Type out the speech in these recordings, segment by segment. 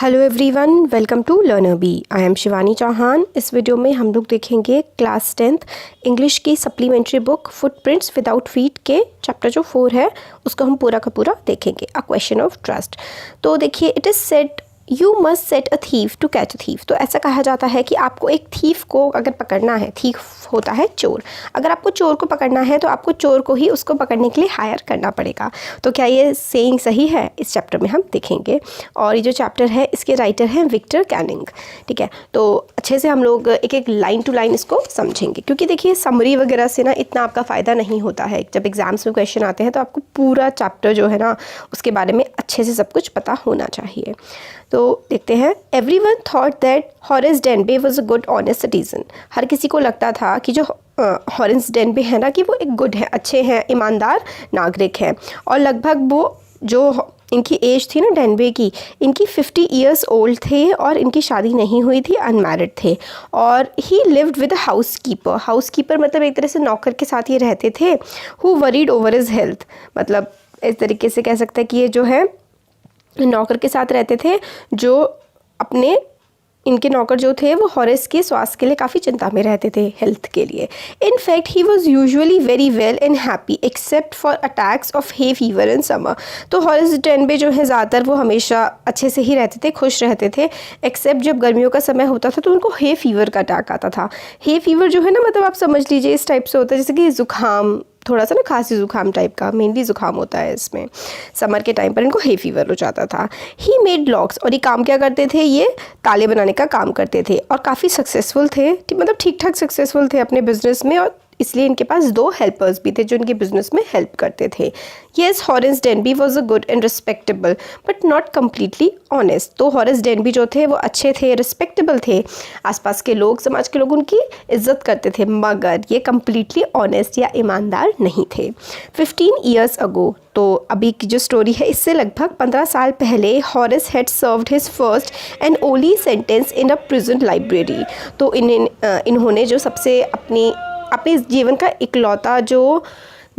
Hello everyone, welcome to Learner Bee. I am Shivani Chauhan. इस video में हम लोग देखेंगे क्लास 10th इंग्लिश की supplementary book Footprints Without Feet के चैप्टर जो 4 है उसको हम पूरा का पूरा देखेंगे। A question of trust. तो देखिए, it is said you must set a thief to catch a thief. तो ऐसा कहा जाता है कि आपको एक थीफ को अगर पकड़ना है, थीफ होता है चोर, अगर आपको चोर को पकड़ना है तो आपको चोर को ही उसको पकड़ने के लिए हायर करना पड़ेगा। तो क्या ये सेइंग सही है? इस चैप्टर में हम देखेंगे। और ये जो चैप्टर है इसके राइटर हैं विक्टर कैनिंग। ठीक है, तो अच्छे से हम लोग एक एक लाइन टू लाइन इसको समझेंगे, क्योंकि देखिए समरी वगैरह से ना इतना आपका फ़ायदा नहीं होता है। जब एग्जाम्स में क्वेश्चन आते हैं तो आपको पूरा चैप्टर जो है ना उसके बारे में अच्छे से सब कुछ पता होना चाहिए। तो देखते हैं। Everyone thought that Horace Denby was a good honest citizen. हर किसी को लगता था कि जो हॉरेस डेनबे है ना कि वो एक गुड है, अच्छे हैं, ईमानदार नागरिक हैं। और लगभग वो जो इनकी एज थी ना डेनबे की, इनकी 50 ईयर्स ओल्ड थे और इनकी शादी नहीं हुई थी, अनमैरिड थे। और ही lived with a house keeper. House keeper मतलब एक तरह से नौकर के साथ ये रहते थे। Who worried over his health, मतलब इस तरीके से कह सकते हैं कि ये जो है नौकर के साथ रहते थे, जो अपने इनके नौकर जो थे वो हॉरेस के स्वास्थ्य के लिए काफ़ी चिंता में रहते थे, हेल्थ के लिए। In fact he was usually very well and happy except for attacks of hay fever in summer. तो हॉरेस डेनबे जो है ज़्यादातर वो हमेशा अच्छे से ही रहते थे, खुश रहते थे, एक्सेप्ट जब गर्मियों का समय होता था तो उनको हे फीवर का अटैक आता था। हे फीवर जो है ना, मतलब आप समझ लीजिए इस टाइप से होता है जैसे कि ज़ुकाम, थोड़ा सा ना खांसी ज़ुकाम टाइप का, मेनली ज़ुकाम होता है इसमें। समर के टाइम पर इनको हे फीवर हो जाता था। ही मेड लॉक्स, और ये काम क्या करते थे, ये ताले बनाने का काम करते थे और काफ़ी सक्सेसफुल थे, मतलब ठीक ठाक सक्सेसफुल थे अपने बिजनेस में। और इसलिए इनके पास 2 हेल्पर्स भी थे जो इनके बिजनेस में हेल्प करते थे। Yes, Horace Denby was a good and respectable but not completely honest. तो हॉरेस डेनबी जो थे वो अच्छे थे, रिस्पेक्टेबल थे, आसपास के लोग, समाज के लोग उनकी इज्जत करते थे, मगर ये कम्प्लीटली ऑनेस्ट या ईमानदार नहीं थे। 15 ईयर्स अगो, तो अभी की जो स्टोरी है इससे लगभग 15 साल पहले, Horace had served his first and only sentence in a prison library. तो इन्होंने जो सबसे अपने जीवन का इकलौता जो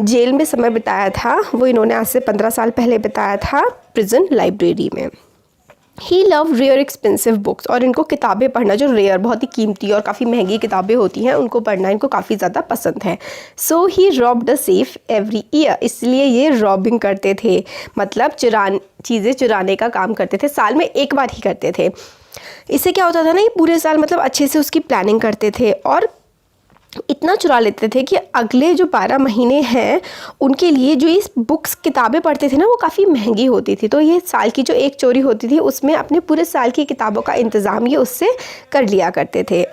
जेल में समय बिताया था वो इन्होंने आज से 15 साल पहले बिताया था प्रिजन लाइब्रेरी में। ही लव रेयर एक्सपेंसिव बुक्स, और इनको किताबें पढ़ना जो रेयर, बहुत ही कीमती और काफ़ी महंगी किताबें होती हैं उनको पढ़ना इनको काफ़ी ज़्यादा पसंद है। So he robbed a safe every year, इसलिए ये रॉबिंग करते थे, मतलब चीज़ें चुराने का काम करते थे, साल में एक बार ही करते थे। इससे क्या होता था ना, ये पूरे साल मतलब अच्छे से उसकी प्लानिंग करते थे और इतना चुरा लेते थे कि अगले जो 12 महीने हैं उनके लिए जो इस बुक्स किताबें पढ़ते थे ना वो काफ़ी महंगी होती थी। तो ये साल की जो एक चोरी होती थी उसमें अपने पूरे साल की किताबों का इंतज़ाम ये उससे कर लिया करते थे।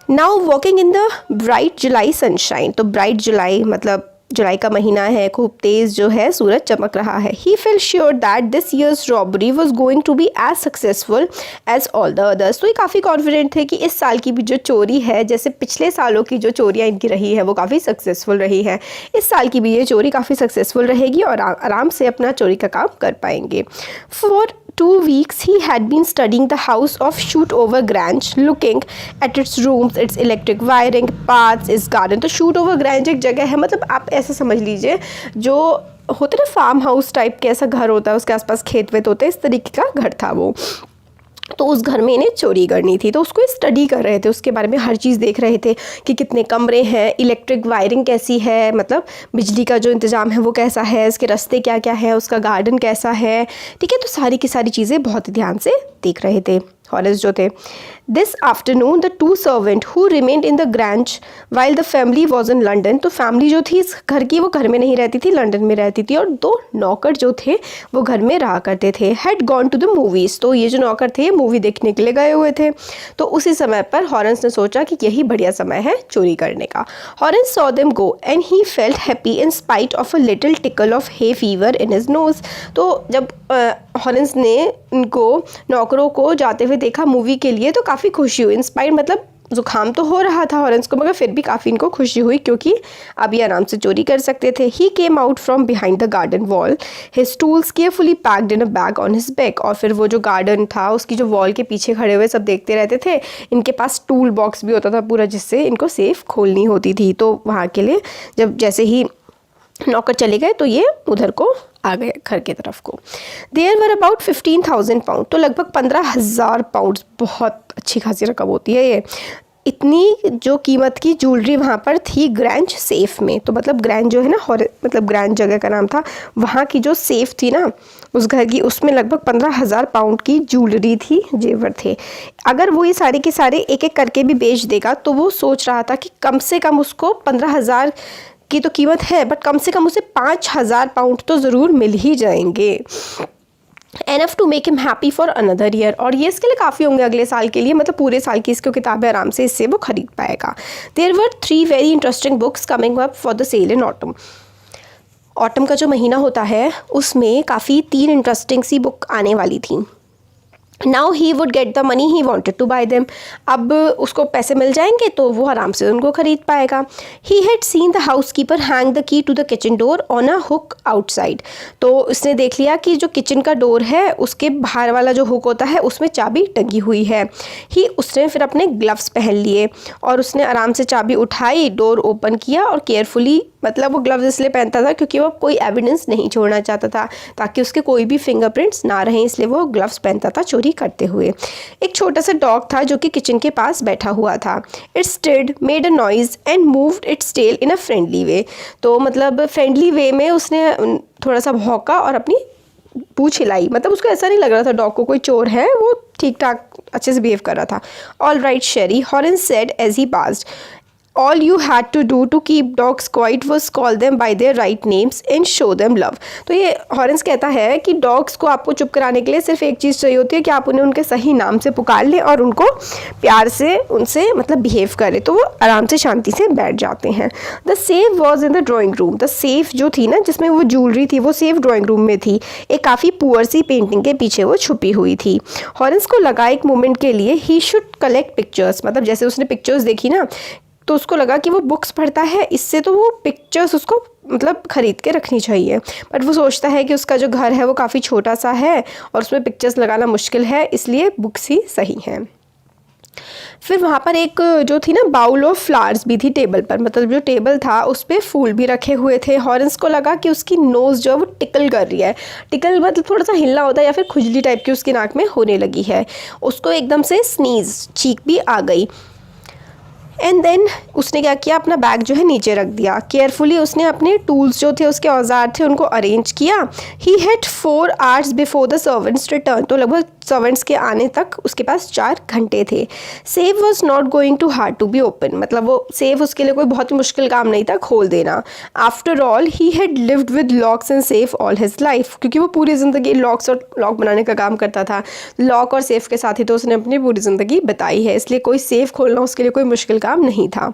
Now walking in the bright July sunshine, तो ब्राइट जुलाई मतलब जुलाई का महीना है, खूब तेज़ जो है सूरज चमक रहा है। He feel sure that this year's robbery was going to be as successful as all the others. तो ये काफ़ी कॉन्फिडेंट थे कि इस साल की भी जो चोरी है, जैसे पिछले सालों की जो चोरियाँ इनकी रही है वो काफ़ी सक्सेसफुल रही है, इस साल की भी ये चोरी काफ़ी सक्सेसफुल रहेगी और आराम से अपना चोरी का काम कर पाएंगे। For 2 weeks he had been studying the house of Shootover Grange, looking at its rooms, its electric wiring, paths, its garden। तो Shootover Grange एक जगह है, मतलब आप ऐसा समझ लीजिए जो होता है ना फार्म हाउस टाइप के, ऐसा घर होता है, उसके आसपास खेत वेत होते हैं, इस तरीके का घर था वो। तो उस घर में इन्हें चोरी करनी थी, तो उसको स्टडी कर रहे थे, उसके बारे में हर चीज़ देख रहे थे कि कितने कमरे हैं, इलेक्ट्रिक वायरिंग कैसी है, मतलब बिजली का जो इंतज़ाम है वो कैसा है, इसके रास्ते क्या क्या है, उसका गार्डन कैसा है। ठीक है, तो सारी की सारी चीज़ें बहुत ध्यान से देख रहे थे हॉरेस जो थे। This afternoon the 2 servant who remained in the grange while the family was in London. तो फैमिली जो थी इस घर की वो घर में नहीं रहती थी, लंदन में रहती थी, और 2 नौकर जो थे वो घर में रहा करते थे। Had gone to the movies, तो ये जो नौकर थे मूवी देखने के लिए गए हुए थे। तो उसी समय पर हॉरेस ने सोचा कि यही बढ़िया समय है चोरी करने का। Horace saw them go and he felt happy in spite of a little tackle of hay fever in his nose. तो जब हॉरेस ने इनको नौकरों को जाते हुए देखा मूवी के लिए तो काफ़ी खुशी हुई। इंस्पायर्ड मतलब ज़ुकाम तो हो रहा था हॉरेस को, मगर फिर भी काफ़ी इनको खुशी हुई क्योंकि अब ये आराम से चोरी कर सकते थे। He came out from behind the garden wall, his tools carefully packed in a bag on his back. और फिर वो जो गार्डन था उसकी जो वॉल के पीछे खड़े हुए सब देखते रहते थे। इनके पास टूल बॉक्स भी होता था पूरा, जिससे इनको सेफ खोलनी होती थी। तो वहाँ के लिए जब जैसे ही नौकर चले गए तो ये उधर को आ गए घर के तरफ को। देयर वर अबाउट 15,000 पाउंड, तो लगभग 15,000 पाउंड, बहुत अच्छी खासी रकम होती है ये। इतनी जो कीमत की ज्वेलरी वहाँ पर थी ग्रैंज सेफ में। तो मतलब ग्रैंज जो है ना, मतलब ग्रैंज जगह का नाम था, वहाँ की जो सेफ थी ना उस घर की, उसमें लगभग 15,000 पाउंड की ज्वेलरी थी, जेवर थे। अगर वो ये सारे के सारे एक एक करके भी बेच देगा तो वो सोच रहा था कि कम से कम उसको 15,000 की तो कीमत है, बट कम से कम उसे 5,000 पाउंड तो ज़रूर मिल ही जाएंगे। Enough to make him happy for another year, और ये इसके लिए काफ़ी होंगे अगले साल के लिए, मतलब पूरे साल की इसको किताबें आराम से इससे वो खरीद पाएगा। There were 3 very interesting books coming up for the sale in autumn. Autumn का जो महीना होता है उसमें काफ़ी 3 इंटरेस्टिंग सी बुक आने वाली थी। Now he would get the money he wanted to buy them, अब उसको पैसे मिल जाएंगे तो वो आराम से उनको खरीद पाएगा। He had seen the house keeper hang the key to the kitchen door on a hook outside, तो उसने देख लिया कि जो किचन का डोर है उसके बाहर वाला जो हुक होता है उसमें चाबी टंगी हुई है। उसने फिर अपने ग्लव्स पहन लिए और उसने आराम से चाबी उठाई, डोर ओपन किया और केयरफुली, मतलब वो ग्लव्स इसलिए पहनता था क्योंकि वो कोई एविडेंस नहीं छोड़ना चाहता था, ताकि उसके कोई भी फिंगरप्रिंट्स ना रहें, इसलिए वो ग्लव्स पहनता था चोरी करते हुए। एक छोटा सा डॉग था जो कि किचन के पास बैठा हुआ था। It stirred, made a noise and moved its tail in a friendly way, तो मतलब फ्रेंडली वे में उसने थोड़ा सा भौंका और अपनी पूंछ हिलाई, मतलब उसको ऐसा नहीं लग रहा था डॉग को कोई चोर है, वो ठीक ठाक अच्छे से बिहेव कर रहा था। All right Sherry, Horace said as he passed, all you had to do to keep dogs quiet was call them by their right names and show them love। तो ये हॉरेंस कहता है कि डॉग्स को आपको चुप कराने के लिए सिर्फ एक चीज़ चाहिए होती है कि आप उन्हें उनके सही नाम से पुकार लें और उनको प्यार से उनसे मतलब बिहेव करें, तो वो आराम से शांति से बैठ जाते हैं। The safe was in the drawing room, the safe जो थी ना जिसमें वो ज्वेलरी थी वो सेफ ड्राइंग रूम में थी, एक काफ़ी पुअर सी पेंटिंग के पीछे वो छुपी हुई थी। हॉरेंस को लगा एक मोमेंट के लिए ही शुड कलेक्ट पिक्चर्स, मतलब जैसे उसने पिक्चर्स देखी ना तो उसको लगा कि वो बुक्स पढ़ता है, इससे तो वो पिक्चर्स उसको मतलब ख़रीद के रखनी चाहिए, बट वो सोचता है कि उसका जो घर है वो काफ़ी छोटा सा है और उसमें पिक्चर्स लगाना मुश्किल है, इसलिए बुक्स ही सही हैं। फिर वहाँ पर एक जो थी ना बाउल ऑफ फ्लावर्स भी थी टेबल पर, मतलब जो टेबल था उस पर फूल भी रखे हुए थे। हॉरेंस को लगा कि उसकी नोज़ जो है वो टिकल कर रही है, टिकल मतलब थोड़ा सा हिलना होता है या फिर खुजली टाइप की उसकी नाक में होने लगी है। उसको एकदम से स्नीज़, चीख भी आ गई। एंड देन उसने क्या किया, अपना बैग जो है नीचे रख दिया। केयरफुली उसने अपने टूल्स जो थे, उसके औजार थे, उनको अरेंज किया। He had 4 hours before the servants return, तो लगभग सर्वेंट्स के आने तक उसके पास 4 घंटे थे। Safe was not going to hard to be open, मतलब वो सेफ उसके लिए कोई बहुत ही मुश्किल काम नहीं था खोल देना। After all he had lived with locks and safe all his life, क्योंकि वो पूरी ज़िंदगी लॉक्स और लॉक बनाने का काम करता था, लॉक और सेफ के साथ ही तो उसने अपनी पूरी ज़िंदगी बिताई है, इसलिए कोई सेफ खोलना उसके लिए कोई मुश्किल काम नहीं था।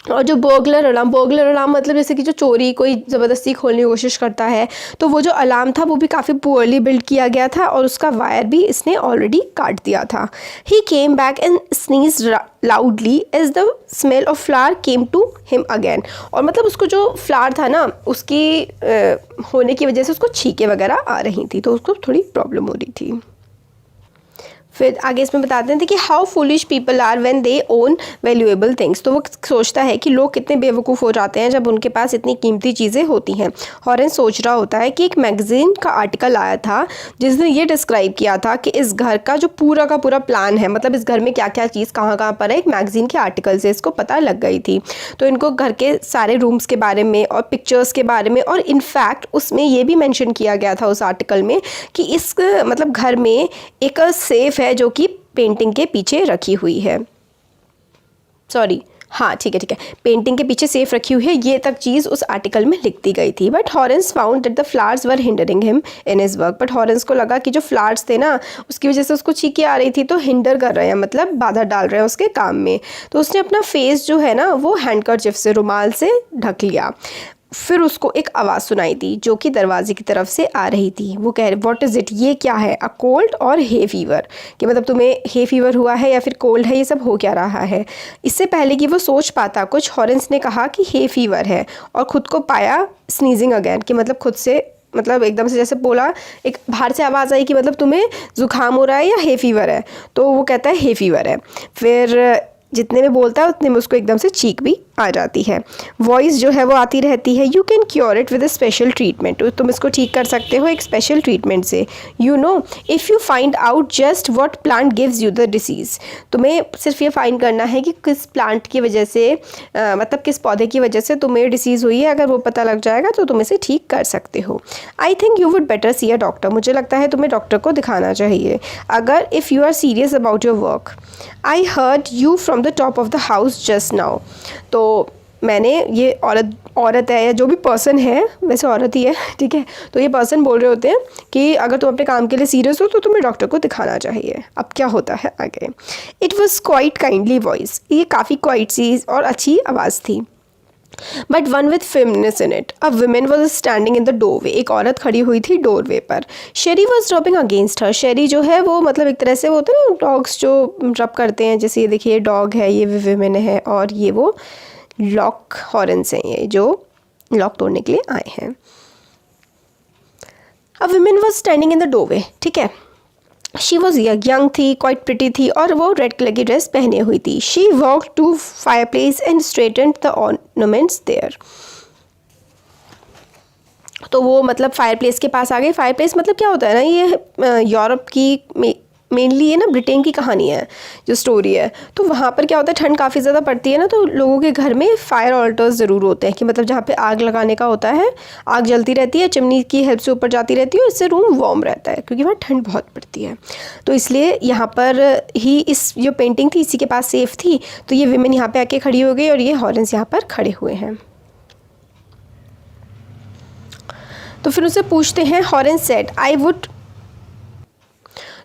और जो बर्गलर अलार्म मतलब जैसे कि जो चोरी कोई ज़बरदस्ती खोलने की कोशिश करता है, तो वो जो अलार्म था वो भी काफ़ी पुअरली बिल्ड किया गया था और उसका वायर भी इसने ऑलरेडी काट दिया था। He came back and sneezed loudly as the smell of flower came to him again, और मतलब उसको जो फ्लावर था ना उसकी होने की वजह से उसको छींके वगैरह आ रही थी, तो उसको थोड़ी प्रॉब्लम हो रही थी। फिर आगे इसमें बताते थे कि how foolish people are when they own valuable things, तो वो सोचता है कि लोग कितने बेवकूफ़ हो जाते हैं जब उनके पास इतनी कीमती चीज़ें होती हैं। हॉरेंस सोच रहा होता है कि एक मैगज़ीन का आर्टिकल आया था जिसने ये डिस्क्राइब किया था कि इस घर का जो पूरा का पूरा प्लान है, मतलब इस घर में क्या क्या चीज़ कहाँ कहाँ पर है, एक मैगज़ीन के आर्टिकल से इसको पता लग गई थी। तो इनको घर के सारे रूम्स के बारे में और पिक्चर्स के बारे में, और इनफैक्ट उसमें ये भी मेंशन किया गया था उस आर्टिकल में कि इस मतलब घर में एक सेफ है जो कि पेंटिंग के पीछे रखी हुई है, ठीक है, पेंटिंग के पीछे सेफ रखी हुई है, ये तक चीज़ उस आर्टिकल में लिख दी गई थी। But Horace found that the flowers were hindering him in his work, but Horace को लगा कि जो फ्लावर्स थे ना उसकी वजह से उसको छींके आ रही थी, तो हिंडर कर रहे हैं, मतलब बाधा डाल रहे हैं उसके काम में। तो उसने अपना फेस जो है ना वो हैंडकरचिफ से, रुमाल से ढक लिया। फिर उसको एक आवाज़ सुनाई दी जो कि दरवाजे की तरफ से आ रही थी। वो कह रहे व्हाट इज़ इट, ये क्या है, अ कोल्ड और हे फीवर, कि मतलब तुम्हें हे फीवर हुआ है या फिर कोल्ड है, ये सब हो क्या रहा है। इससे पहले कि वो सोच पाता कुछ, हॉरेंस ने कहा कि हे फीवर है और ख़ुद को पाया स्नीजिंग अगेन, कि मतलब खुद से मतलब एकदम से जैसे बोला, एक बाहर से आवाज़ आई कि मतलब तुम्हें ज़ुकाम हो रहा है या हे फीवर है, तो वो कहता है हे फीवर है। फिर जितने में बोलता है उतने में उसको एकदम से चीख भी आ जाती है, वॉइस जो है वो आती रहती है। You can cure it with a special treatment, तुम इसको ठीक कर सकते हो एक स्पेशल ट्रीटमेंट से। You know if you find out just what plant gives you the disease, तुम्हें सिर्फ ये फाइंड करना है कि किस प्लांट की वजह से मतलब किस पौधे की वजह से तुम्हें डिसीज़ हुई है, अगर वो पता लग जाएगा तो तुम इसे ठीक कर सकते हो। I think you would better see a doctor, मुझे लगता है तुम्हें डॉक्टर को दिखाना चाहिए अगर if you are serious about your work. I heard you from the top of the house just now, तो मैंने ये औरत है या जो भी पर्सन है, वैसे औरत ही है, ठीक है, तो ये पर्सन बोल रहे होते हैं कि अगर तुम अपने काम के लिए सीरियस हो तो तुम्हें डॉक्टर को दिखाना चाहिए। अब क्या होता है आगे। It was quite kindly voice, ये काफ़ी क्वाइट सी और अच्छी आवाज़ थी। But one with firmness in it, a woman was standing in the doorway, एक औरत खड़ी हुई थी डोरवे पर। शेरी वॉज रबिंग अगेंस्ट हर, शेरी जो है वो मतलब एक तरह से वो होता है ना डॉग्स जो रब करते हैं, जैसे ये देखिए डॉग है, ये वुमेन है और ये वो लॉक हॉर्न्स हैं, ये जो लॉक तोड़ने के लिए आए हैं। A woman was standing in the doorway, ठीक है, शी वॉज यंग थी, क्वाइट प्रिटी थी और वो रेड कलर की ड्रेस पहने हुई थी। She walk to fireplace and straightened the ornaments there, तो वो मतलब फायर प्लेस के पास आ गई। फायर प्लेस मतलब क्या होता है ना, ये यूरोप की मेनली ये ना ब्रिटेन की कहानी है जो स्टोरी है, तो वहाँ पर क्या होता है ठंड काफ़ी ज़्यादा पड़ती है ना, तो लोगों के घर में फायर ऑल्टर्स ज़रूर होते हैं कि मतलब जहाँ पे आग लगाने का होता है, आग जलती रहती है, चिमनी की हेल्प से ऊपर जाती रहती है और इससे रूम वार्म रहता है क्योंकि वहाँ ठंड बहुत पड़ती है। तो इसलिए यहाँ पर ही इस जो पेंटिंग थी इसी के पास सेफ थी, तो ये विमेन यहाँ पर आके खड़ी हो गई और ये हॉर्न्स यहाँ पर खड़े हुए हैं। तो फिर उसे पूछते हैं, हॉरेंस सेड आई वुड,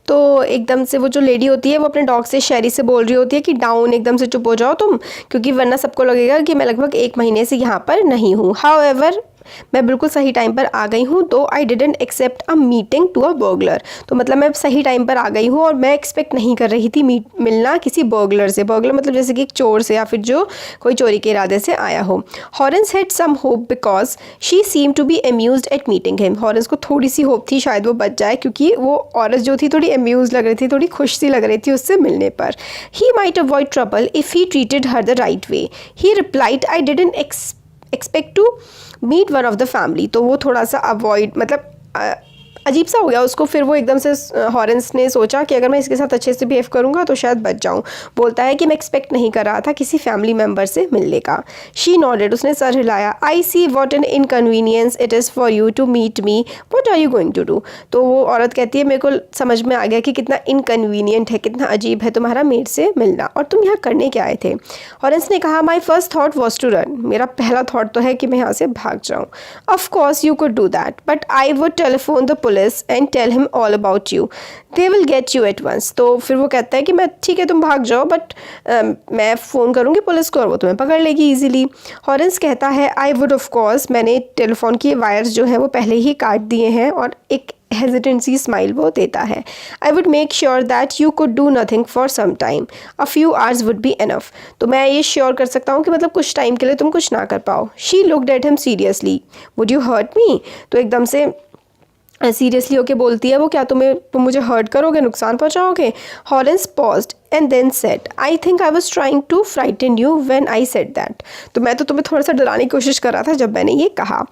तो एकदम से वो जो लेडी होती है वो अपने डॉग से शेरी से बोल रही होती है कि डाउन, एकदम से चुप हो जाओ तुम, क्योंकि वरना सबको लगेगा कि मैं लगभग 1 महीने से यहाँ पर नहीं हूँ। हाउएवर, मैं बिल्कुल सही टाइम पर आ गई हूँ, though I didn't accept a meeting to a burglar, तो मतलब मैं सही टाइम पर आ गई हूँ और मैं एक्सपेक्ट नहीं कर रही थी मिलना किसी बर्गलर से। बर्गलर मतलब जैसे कि एक चोर से या फिर जो कोई चोरी के इरादे से आया हो। Horace had some hope because she seem to be amused at meeting him, Horace को थोड़ी सी होप थी शायद वो बच जाए क्योंकि वो औरत जो थी थोड़ी अम्यूज लग रही थी, थोड़ी खुश सी लग रही थी उससे मिलने पर। He might avoid trouble if he treated her the right way, he replied I didn't expect to meet one of the family, तो वो थोड़ा सा अवॉइड मतलब अजीब सा हो गया उसको। फिर वो एकदम से हॉरेंस ने सोचा कि अगर मैं इसके साथ अच्छे से बिहेव करूँगा तो शायद बच जाऊँ। बोलता है कि मैं एक्सपेक्ट नहीं कर रहा था किसी फैमिली मेम्बर से मिलने का। शी नॉडेड, उसने सर हिलाया। I see what an inconvenience it is for you to meet me, what are you going to do, तो वो औरत कहती है मेरे को समझ में आ गया कि कितना इनकन्वीनियंट है, कितना अजीब है तुम्हारा मेरे से मिलना, और तुम यहाँ करने क्या आए थे। हॉरेंस ने कहा my first thought was to run, मेरा पहला थाट तो है कि मैं यहाँ से भाग जाऊँ। Of course you could do that but I would telephone the police and tell him all about you, they will get you at once, तो फिर वो कहता है कि मैं ठीक है तुम भाग जाओ बट मैं फ़ोन करूँगी पुलिस को और वो तुम्हें पकड़ लेगी इजीली। हॉरेंस कहता है आई वुड ऑफ कोर्स, मैंने टेलीफोन की वायर्स जो हैं वो पहले ही काट दिए हैं, और एक हेजिटेंसी स्माइल वो देता है। I would make sure that you could do nothing for some time, a few hours would be enough, तो मैं ये श्योर कर सकता हूँ कि मतलब कुछ टाइम के लिए तुम कुछ ना कर पाओ। She looked at him seriously, would you hurt me, तो एकदम से सीरियसली होके बोलती है वो, क्या तुम मुझे हर्ट करोगे, नुकसान पहुंचाओगे। Horace paused and then said I think I was trying to frighten you when I said that, तो मैं तो तुम्हें थोड़ा सा डराने की कोशिश कर रहा था जब मैंने ये कहा।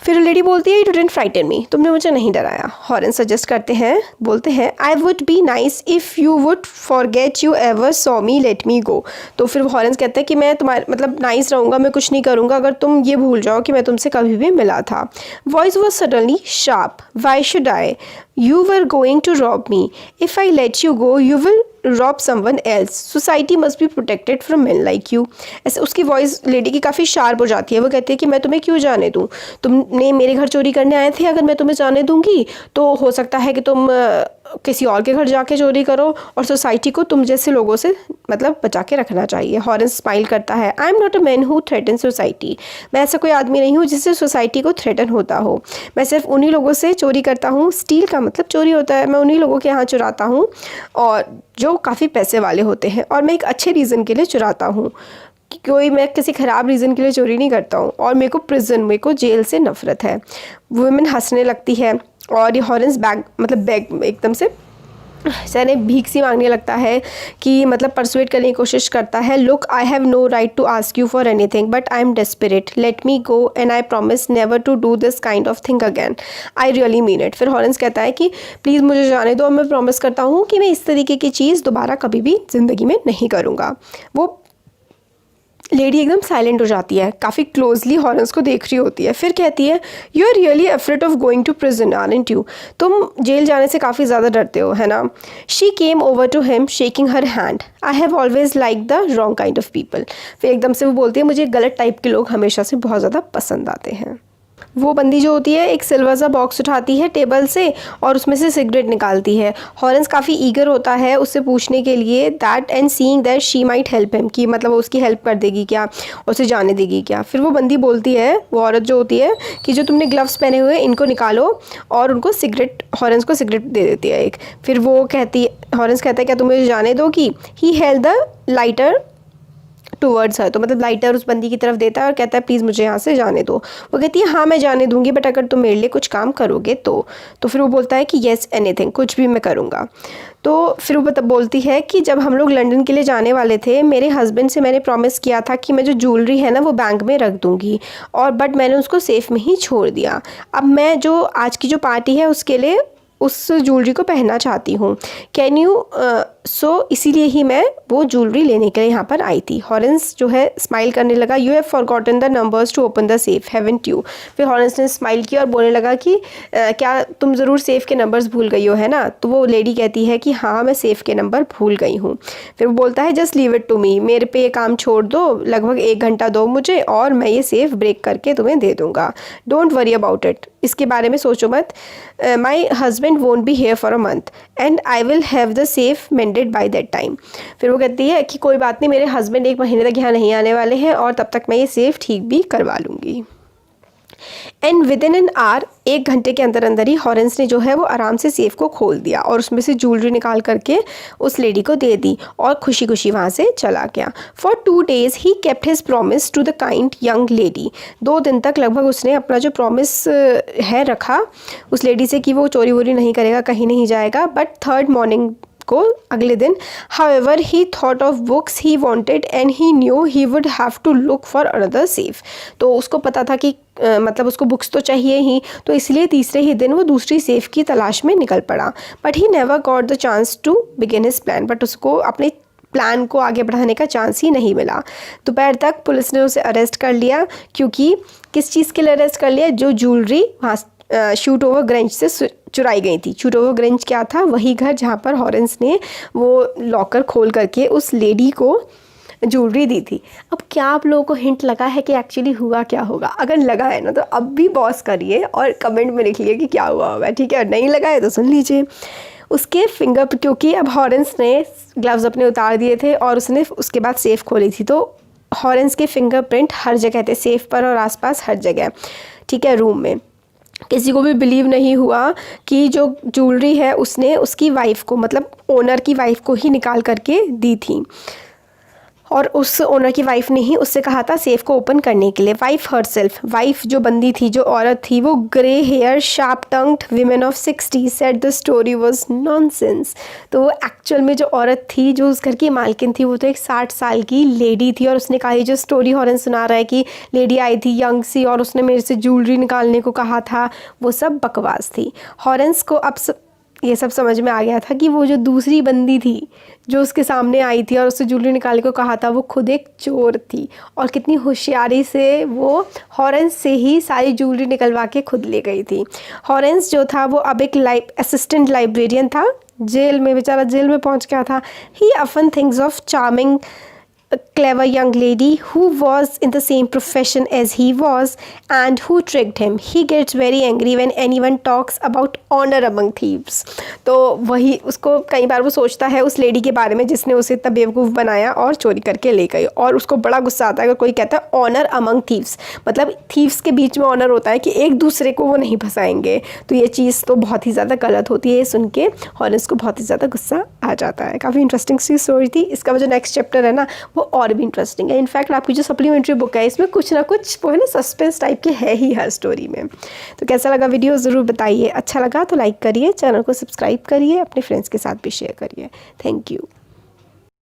फिर लेडी बोलती है यू डिडंट फ्राइटन मी, तुमने मुझे नहीं डराया। हॉरेंस सजेस्ट करते हैं, बोलते हैं I would be nice if you would forget you ever saw me let me go, तो फिर हॉरेंस कहते हैं कि मैं तुम्हारे मतलब नाइस रहूँगा, मैं कुछ नहीं करूँगा अगर तुम ये भूल जाओ कि मैं तुमसे कभी भी मिला था। Voice was suddenly sharp, why should I, you were going to rob me, if I let you go you will rob someone else, society must be protected from men like you, ऐसे उसकी voice lady की काफ़ी sharp हो जाती है। वो कहती है कि मैं तुम्हें क्यों जाने दूँ, तुमने मेरे घर चोरी करने आए थे, अगर मैं तुम्हें जाने दूँगी तो हो सकता है कि तुम किसी और के घर जाके चोरी करो, और सोसाइटी को तुम जैसे लोगों से मतलब बचा के रखना चाहिए। हॉरेंस स्माइल करता है I am not a man who threaten society, मैं ऐसा कोई आदमी नहीं हूँ जिससे सोसाइटी को थ्रेटन होता हो, मैं सिर्फ उन्हीं लोगों से चोरी करता हूँ, स्टील का मतलब चोरी होता है, मैं उन्हीं लोगों के यहाँ चुराता हूँ और जो काफ़ी पैसे वाले होते हैं, और मैं एक अच्छे रीज़न के लिए चुराता हूँ, मैं किसी ख़राब रीज़न के लिए चोरी नहीं करता हूँ, और मेरे को जेल से नफ़रत है। वुमेन हंसने लगती है और ये हॉरेंस बैग एकदम से सैने भीख सी मांगने लगता है कि मतलब परसुएट करने की कोशिश करता है। Look, I have no right to ask you for anything but I am desperate, let me go and I promise never to do this kind of thing again, I really mean it. फिर Horace कहता है कि please मुझे जाने दो, मैं promise करता हूँ कि मैं इस तरीके की चीज़ दोबारा कभी भी ज़िंदगी में नहीं करूँगा। वो लेडी एकदम साइलेंट हो जाती है, काफ़ी क्लोजली हॉरेंस को देख रही होती है। फिर कहती है, you are really afraid of going to prison aren't you, तुम जेल जाने से काफ़ी ज़्यादा डरते हो, है ना। She came over to him shaking her hand, I have always like the wrong kind of people. फिर एकदम से वो बोलती है, मुझे गलत टाइप के लोग हमेशा से बहुत ज़्यादा पसंद आते हैं। वो बंदी जो होती है एक सिल्वर सा बॉक्स उठाती है टेबल से और उसमें से सिगरेट निकालती है। हॉरेंस काफ़ी ईगर होता है उससे पूछने के लिए that and seeing that she might help him, कि मतलब वो उसकी हेल्प कर देगी क्या, उसे जाने देगी क्या। फिर वो बंदी बोलती है, वो औरत जो होती है, कि जो तुमने ग्लव्स पहने हुए इनको निकालो, और उनको सिगरेट, हॉरेंस को सिगरेट दे देती है एक। फिर वो कहती, हॉरेंस कहता है क्या तुम मुझे जाने दोगी। He held the lighter towards है, तो मतलब लाइटर उस बंदी की तरफ देता है और कहता है प्लीज़ मुझे यहाँ से जाने दो। वो कहती है हाँ मैं जाने दूंगी, बट अगर तुम मेरे लिए कुछ काम करोगे तो फिर वो बोलता है कि येस एनीथिंग, कुछ भी मैं करूँगा। तो फिर वो बोलती है कि जब हम लोग लंदन के लिए जाने वाले थे, मेरे हस्बैंड से मैंने प्रॉमिस किया था कि मैं जो ज्वेलरी है ना वो बैंक में रख दूँगी, और बट मैंने उसको सेफ़ में ही छोड़ दिया। अब मैं जो आज की जो पार्टी है उसके लिए उस ज्वेलरी को पहनना चाहती हूँ, कैन यू सो इसीलिए ही मैं वो ज्वेलरी लेने के लिए यहाँ पर आई थी। हॉरेंस जो है स्माइल करने लगा, you have forgotten the numbers to open the safe haven't you. फिर हॉरेंस ने स्माइल किया और बोलने लगा कि क्या तुम ज़रूर सेफ़ के नंबर्स भूल गई हो, है ना। तो वो लेडी कहती है कि हाँ मैं सेफ़ के नंबर भूल गई हूँ। फिर वो बोलता है just leave it to me, मेरे पे ये काम छोड़ दो, लगभग 1 घंटा दो मुझे और मैं ये सेफ़ ब्रेक करके तुम्हें दे दूँगा, डोंट वरी अबाउट इट, इसके बारे में सोचो मत। My husband won't be here for a month and I will have the safe मेंडेड by that time. फिर वो कहती है कि कोई बात नहीं, मेरे हस्बैंड 1 महीने तक यहाँ नहीं आने वाले हैं और तब तक मैं ये सेफ ठीक भी करवा लूँगी। And with in an hour, 1 घंटे के अंदर अंदर ही हॉरेंस ने जो है वो आराम से सेफ को खोल दिया और उसमें से ज्वेलरी निकाल करके उस लेडी को दे दी और खुशी खुशी वहाँ से चला गया। For 2 days he kept his promise to the kind young lady. 2 दिन तक लगभग उसने अपना जो प्रॉमिस है रखा उस लेडी से कि वो चोरी वोरी नहीं करेगा, कहीं नहीं जाएगा। बट 3rd मॉर्निंग को, अगले दिन, however he thought of books he wanted and he knew he would have to look for another safe. तो उसको पता था कि मतलब उसको बुक्स तो चाहिए ही, तो इसलिए तीसरे ही दिन वो दूसरी सेफ की तलाश में निकल पड़ा। But he never got the chance to begin his plan, but उसको अपने प्लान को आगे बढ़ाने का चांस ही नहीं मिला। दोपहर तक पुलिस ने उसे अरेस्ट कर लिया, क्योंकि किस चीज़ के लिए अरेस्ट कर लिया, जो ज्वेलरी वहाँ शूट ओवर ग्रेंज से चुराई गई थी। शूट ओवर ग्रेंज क्या था, वही घर जहाँ पर हॉरेंस ने वो लॉकर खोल करके उस लेडी को ज्वेलरी दी थी। अब क्या आप लोगों को हिंट लगा है कि एक्चुअली हुआ क्या होगा? अगर लगा है ना तो अब भी पॉज करिए और कमेंट में लिखिए कि क्या हुआ होगा, ठीक है। और नहीं लगा है तो सुन लीजिए। उसके फिंगर, क्योंकि अब हॉरेंस ने ग्लव्स अपने उतार दिए थे और उसने उसके बाद सेफ़ खोली थी, तो हॉरेंस के फिंगरप्रिंट हर जगह थे, सेफ़ पर और आसपास हर जगह, ठीक है, रूम में। किसी को भी बिलीव नहीं हुआ कि जो ज्वेलरी है उसने उसकी वाइफ को, मतलब ओनर की वाइफ को ही निकाल करके दी थी, और उस ओनर की वाइफ ने ही उससे कहा था सेफ को ओपन करने के लिए। वाइफ हरसेल्फ, वाइफ जो बंदी थी, जो औरत थी, वो grey hair sharp tongued women of 60 said the story was nonsense. तो वो एक्चुअल में जो औरत थी, जो उस घर की मालकिन थी, वो तो एक 60 साल की लेडी थी, और उसने कहा ये जो स्टोरी हॉरेंस सुना रहा है कि लेडी आई थी यंग सी और उसने मेरे से ज्वेलरी निकालने को कहा था, वो सब बकवास थी। हॉरेंस को अब ये सब समझ में आ गया था कि वो जो दूसरी बंदी थी जो उसके सामने आई थी और उससे ज्वेलरी निकालने को कहा था, वो खुद एक चोर थी, और कितनी होशियारी से वो हॉरेंस से ही सारी ज्वेलरी निकलवा के खुद ले गई थी। हॉरेंस जो था वो अब एक असिस्टेंट लाइब्रेरियन था, जेल में, बेचारा जेल में पहुंच गया था। ही often thinks of charming a clever young lady who was in the same profession as he was and who tricked him. He gets very angry when anyone talks about honor among thieves. तो वही उसको कई बार वो सोचता है उस lady के बारे में जिसने उसे इतना बेवकूफ़ बनाया और चोरी करके ले गई, और उसको बड़ा गुस्सा आता है अगर कोई कहता है ऑनर अमंग थीव्स, मतलब थीव्स के बीच में ऑनर होता है कि एक दूसरे को वो नहीं फंसाएंगे। तो ये चीज़ तो बहुत ही ज़्यादा गलत होती है। ये सुन के हॉरेंस को बहुत ही ज़्यादा गुस्सा आ जाता है। काफ़ी इंटरेस्टिंग सी स्टोरी थी। इसका जो नेक्स्ट चैप्टर है ना, वो वो और भी इंटरेस्टिंग है। इनफैक्ट आपकी जो सप्लीमेंट्री बुक है इसमें कुछ ना कुछ वो है ना सस्पेंस टाइप के है ही हर स्टोरी में। तो कैसा लगा वीडियो ज़रूर बताइए, अच्छा लगा तो लाइक करिए, चैनल को सब्सक्राइब करिए, अपने फ्रेंड्स के साथ भी शेयर करिए। Thank you.